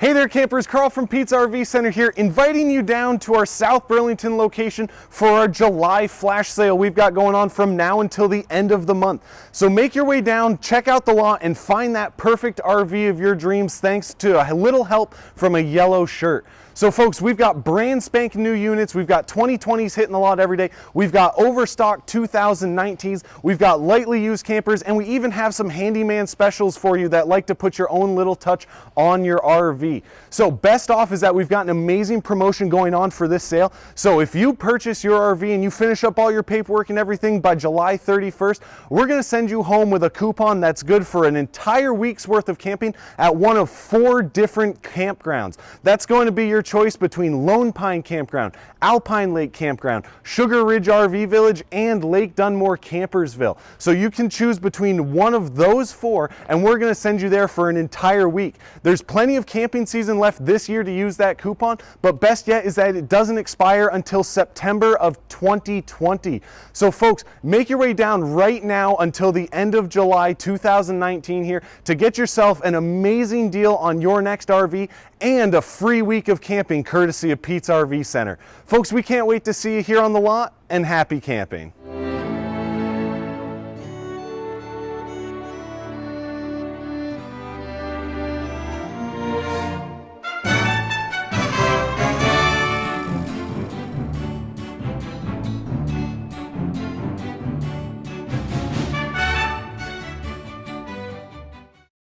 Hey there campers, Carl from Pete's RV Center here, inviting you down to our South Burlington location for our July flash sale we've got going on from now until the end of the month. So make your way down, check out the lot, and find that perfect RV of your dreams thanks to a little help from a yellow shirt. So folks, we've got brand spanking new units, we've got 2020s hitting the lot every day, we've got overstock 2019s, we've got lightly used campers, and we even have some handyman specials for you that like to put your own little touch on your RV. So best off is that we've got an amazing promotion going on for this sale. So if you purchase your RV and you finish up all your paperwork and everything by July 31st, we're gonna send you home with a coupon that's good for an entire week's worth of camping at one of 4 different campgrounds. That's going to be your choice between Lone Pine Campground, Alpine Lake Campground, Sugar Ridge RV Village, and Lake Dunmore Campersville. So you can choose between one of those 4, and we're going to send you there for an entire week. There's plenty of camping season left this year to use that coupon, but best yet is that it doesn't expire until September of 2020. So folks, make your way down right now until the end of July 2019 here to get yourself an amazing deal on your next RV and a free week of camping courtesy of Pete's RV Center. Folks, we can't wait to see you here on the lot, and happy camping.